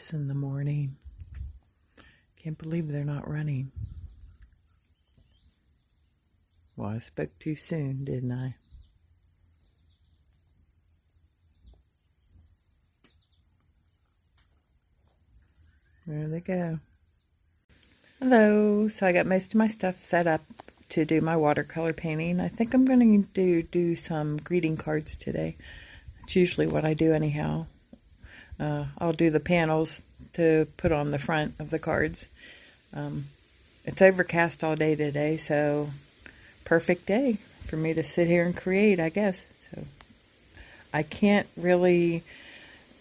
this in the morning. Can't believe they're not running. Well, I spoke too soon, didn't I? There they go. Hello. So I got most of my stuff set up to do my watercolor painting. I think I'm going to do some greeting cards today. That's usually what I do anyhow. I'll do the panels to put on the front of the cards. It's overcast all day today, so perfect day for me to sit here and create, I guess. So I can't really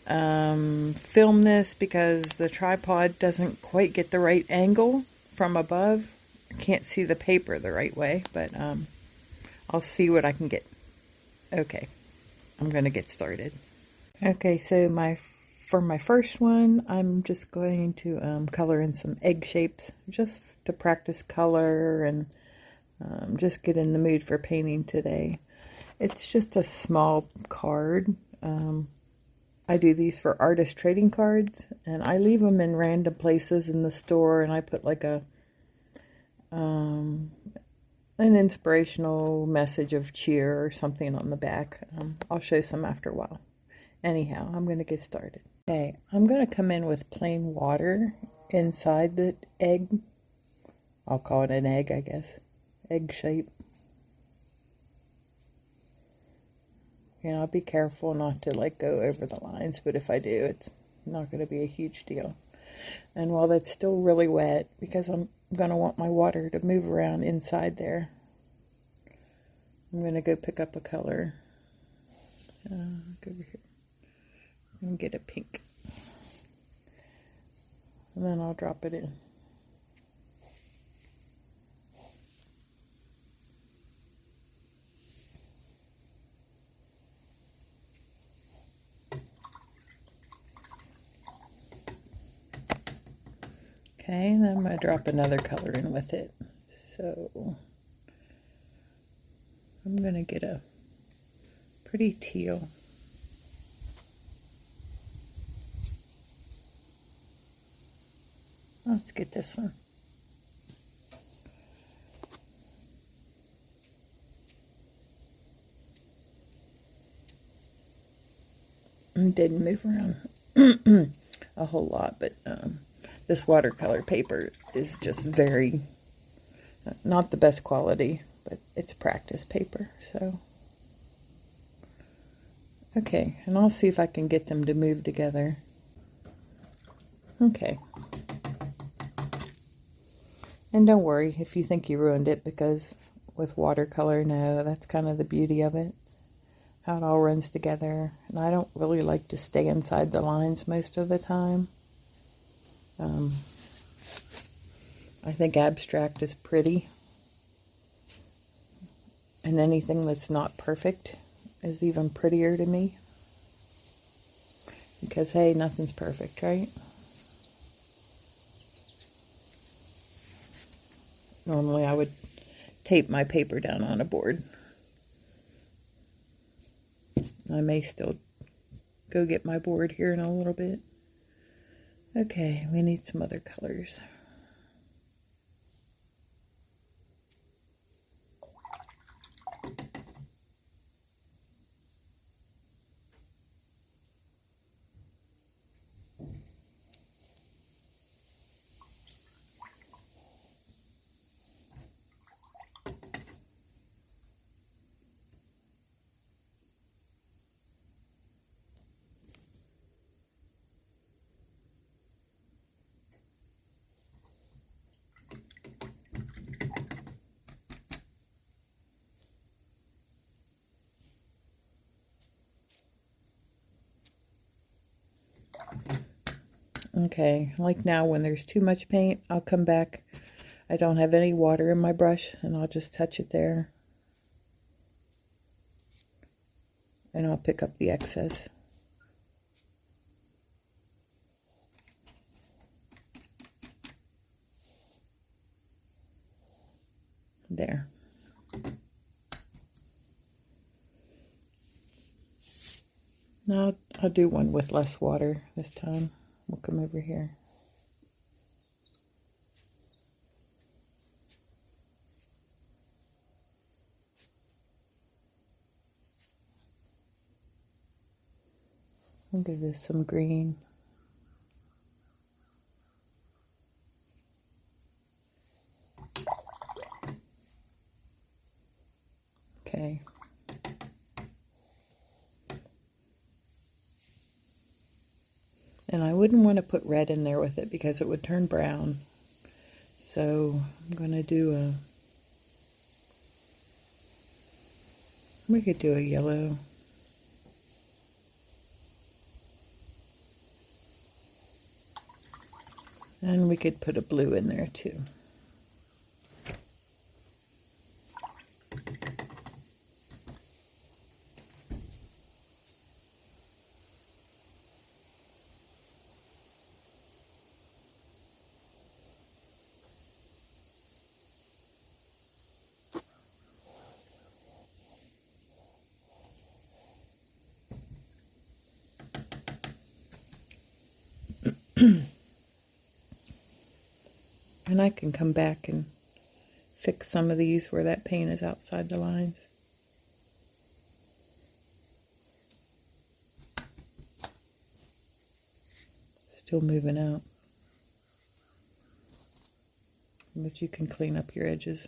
film this because the tripod doesn't quite get the right angle from above. I can't see the paper the right way, but I'll see what I can get. Okay, I'm going to get started. Okay, so for my first one, I'm just going to color in some egg shapes just to practice color and just get in the mood for painting today. It's just a small card. I do these for artist trading cards, and I leave them in random places in the store, and I put like an inspirational message of cheer or something on the back. I'll show some after a while. Anyhow, I'm going to get started. Okay, I'm going to come in with plain water inside the egg. I'll call it an egg, I guess. Egg shape. And I'll be careful not to go over the lines, but if I do, it's not going to be a huge deal. And while that's still really wet, because I'm going to want my water to move around inside there, I'm going to go pick up a color. Go over here and get a pink. And then I'll drop it in. Okay, and then I'm going to drop another color in with it. So I'm going to get a pretty teal. Let's get this one. It didn't move around a whole lot, but this watercolor paper is just very, not the best quality, but it's practice paper, so. Okay, and I'll see if I can get them to move together. Okay. And don't worry if you think you ruined it, because with watercolor, no, that's kind of the beauty of it. How it all runs together. And I don't really like to stay inside the lines most of the time. I think abstract is pretty. And anything that's not perfect is even prettier to me. Because, hey, nothing's perfect, right? Normally I would tape my paper down on a board. I may still go get my board here in a little bit. Okay, we need some other colors. Okay, like now when there's too much paint, I'll come back. I don't have any water in my brush, and I'll just touch it there. And I'll pick up the excess. There. Now I'll do one with less water this time. We'll come over here. I'll give this some green. Okay. And I wouldn't want to put red in there with it because it would turn brown. So I'm going to do we could do a yellow. And we could put a blue in there too. And I can come back and fix some of these where that paint is outside the lines. Still moving out. But you can clean up your edges.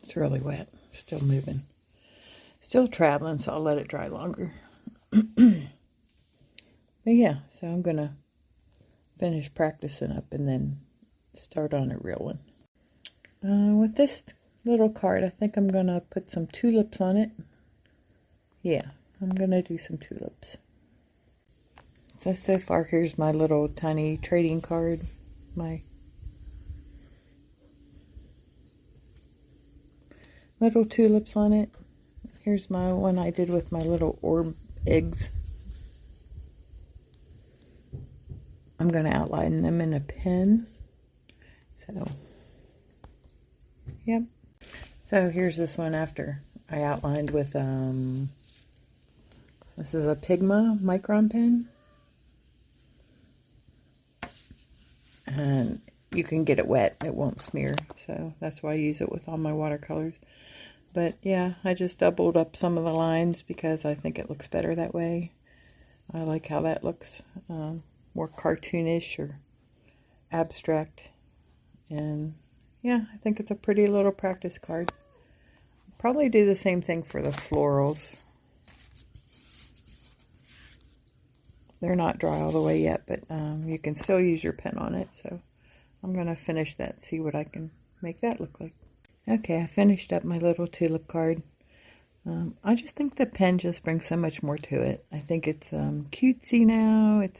It's really wet. Still moving. Still traveling, so I'll let it dry longer. But yeah, so I'm going to finish practicing up and then start on a real one. With this little card, I think I'm going to put some tulips on it. Yeah, I'm going to do some tulips. So far, here's my little tiny trading card. My little tulips on it. Here's my one I did with my little orb eggs. I'm going to outline them in a pen. So, yep. So here's this one after I outlined with, this is a Pigma micron pen. And you can get it wet, it won't smear. So that's why I use it with all my watercolors. But yeah, I just doubled up some of the lines because I think it looks better that way. I like how that looks. More cartoonish or abstract. And yeah, I think it's a pretty little practice card. Probably do the same thing for the florals. They're not dry all the way yet, but you can still use your pen on it. So I'm going to finish that, see what I can make that look like. Okay, I finished up my little tulip card. I just think the pen just brings so much more to it. I think it's cutesy now. It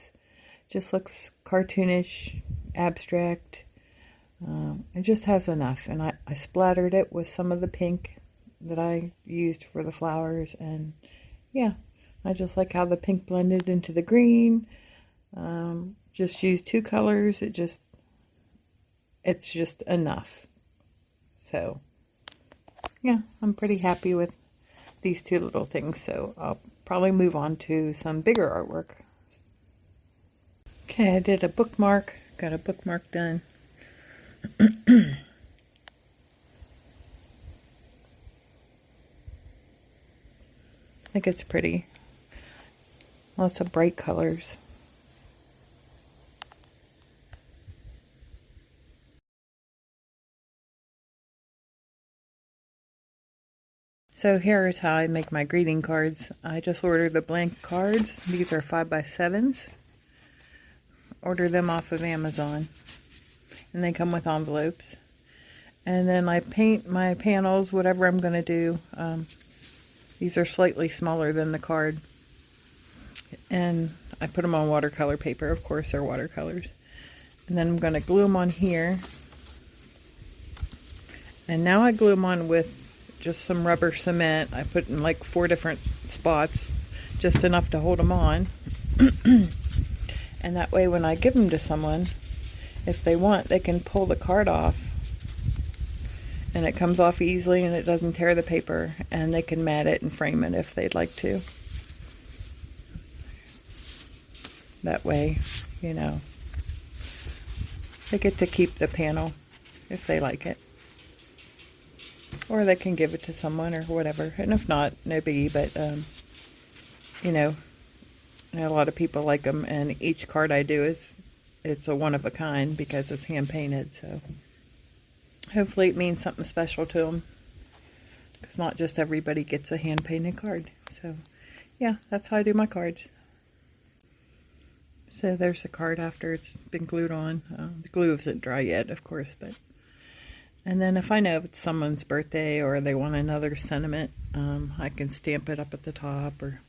just looks cartoonish, abstract. It just has enough. And I splattered it with some of the pink that I used for the flowers. And yeah, I just like how the pink blended into the green. Just used two colors. It's just enough. So yeah, I'm pretty happy with these two little things. So I'll probably move on to some bigger artwork. Okay, I did a bookmark. Got a bookmark done. I think it's pretty. Lots of bright colors. So here is how I make my greeting cards. I just ordered the blank cards. These are 5x7s. Order them off of Amazon. And they come with envelopes. And then I paint my panels, whatever I'm going to do. These are slightly smaller than the card. And I put them on watercolor paper. Of course, they're watercolors. And then I'm going to glue them on here. And now I glue them on with just some rubber cement. I put in like 4 different spots, just enough to hold them on. And that way when I give them to someone, if they want, they can pull the card off. And it comes off easily and it doesn't tear the paper. And they can mat it and frame it if they'd like to. That way, you know, they get to keep the panel if they like it. Or they can give it to someone or whatever. And if not, no biggie. But, you know, a lot of people like them. And each card I do it's a one of a kind because it's hand painted. So hopefully it means something special to them. Because not just everybody gets a hand painted card. So yeah, that's how I do my cards. So there's the card after it's been glued on. The glue isn't dry yet, of course, but... And then if I know if it's someone's birthday or they want another sentiment, I can stamp it up at the top, or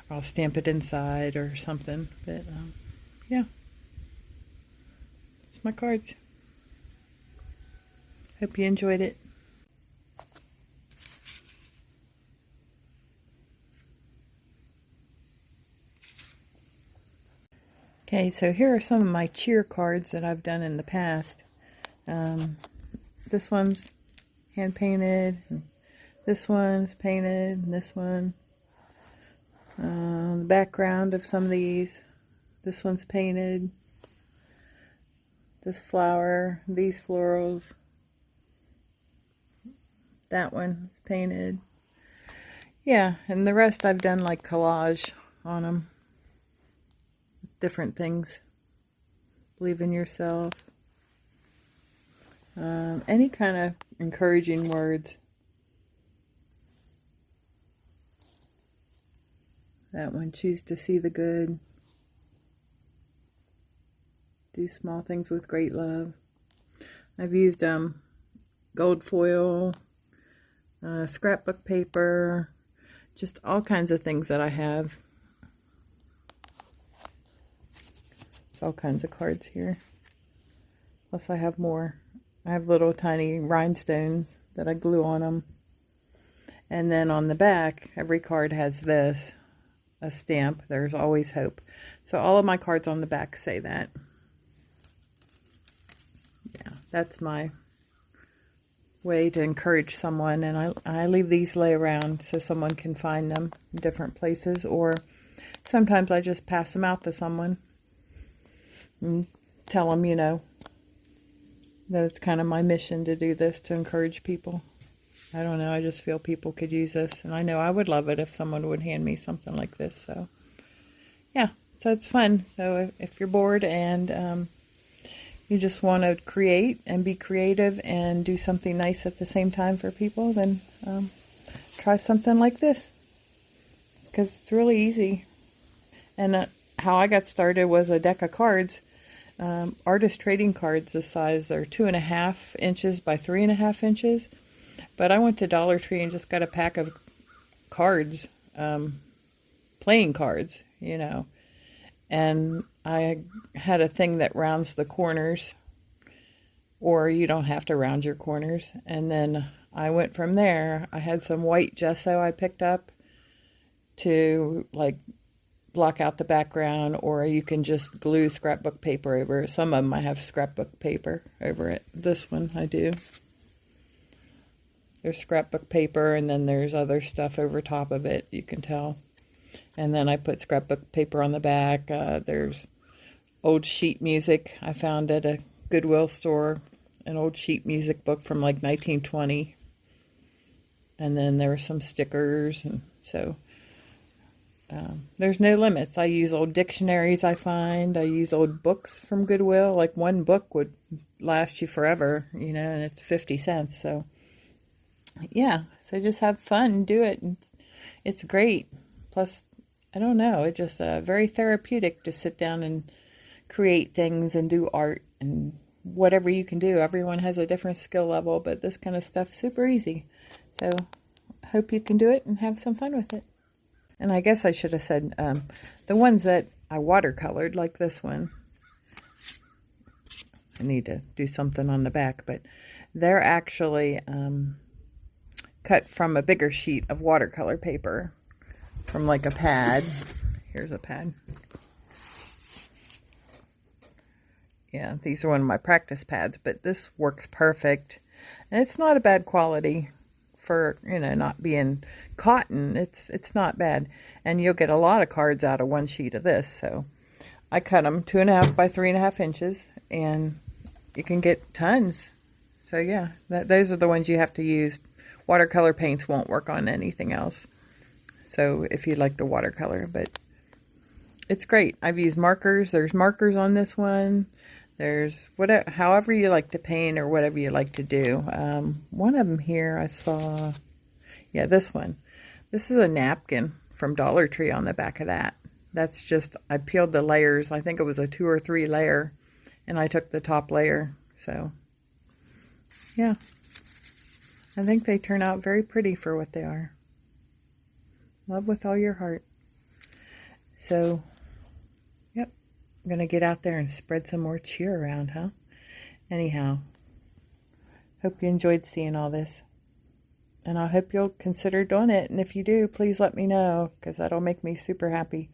I'll stamp it inside or something. But, yeah. It's my cards. Hope you enjoyed it. Okay, so here are some of my cheer cards that I've done in the past. This one's hand painted, and this one's painted, and this one. The background of some of these. This one's painted. This flower, these florals. That one's painted. Yeah, and the rest I've done like collage on them. Different things. Believe in yourself. Any kind of encouraging words. That one, choose to see the good. Do small things with great love. I've used gold foil, scrapbook paper, just all kinds of things that I have. All kinds of cards here. Plus I have more. I have little tiny rhinestones that I glue on them. And then on the back, every card has this, a stamp. There's always hope. So all of my cards on the back say that. Yeah, that's my way to encourage someone. And I leave these lay around so someone can find them in different places. Or sometimes I just pass them out to someone. And tell them, you know, that it's kind of my mission to do this, to encourage people. I don't know, I just feel people could use this. And I know I would love it if someone would hand me something like this. So, yeah, so it's fun. So if you're bored and you just want to create and be creative and do something nice at the same time for people, then try something like this. Because it's really easy. And how I got started was a deck of cards. Artist trading cards this size. They're 2.5 inches by 3.5 inches. But I went to Dollar Tree and just got a pack of cards, playing cards, you know. And I had a thing that rounds the corners, or you don't have to round your corners. And then I went from there. I had some white gesso I picked up to like block out the background, or you can just glue scrapbook paper over it. Some of them I have scrapbook paper over it. This one I do. There's scrapbook paper, and then there's other stuff over top of it, you can tell. And then I put scrapbook paper on the back. There's old sheet music I found at a Goodwill store, an old sheet music book from like 1920. And then there were some stickers, and so there's no limits. I use old dictionaries I find. I use old books from Goodwill. Like one book would last you forever, you know, and it's 50 cents. So, yeah. So just have fun and do it. And it's great. Plus, I don't know, it's just very therapeutic to sit down and create things and do art and whatever you can do. Everyone has a different skill level, but this kind of stuff super easy. So, hope you can do it and have some fun with it. And I guess I should have said, the ones that I watercolored, like this one, I need to do something on the back, but they're actually cut from a bigger sheet of watercolor paper, from like a pad. Here's a pad. Yeah, these are one of my practice pads, but this works perfect. And it's not a bad quality for, you know, not being cotton. It's not bad. And you'll get a lot of cards out of one sheet of this. So I cut them 2.5 by 3.5 inches, and you can get tons. So yeah, those are the ones you have to use. Watercolor paints won't work on anything else. So if you'd like to watercolor, but it's great. I've used markers. There's markers on this one. There's whatever, however you like to paint or whatever you like to do. One of them here I saw, yeah, this one. This is a napkin from Dollar Tree on the back of that. That's just, I peeled the layers. I think it was a 2 or 3 layer, and I took the top layer. So, yeah. I think they turn out very pretty for what they are. Love with all your heart. So, yep. I'm going to get out there and spread some more cheer around, huh? Anyhow, hope you enjoyed seeing all this. And I hope you'll consider doing it. And if you do, please let me know, because that'll make me super happy.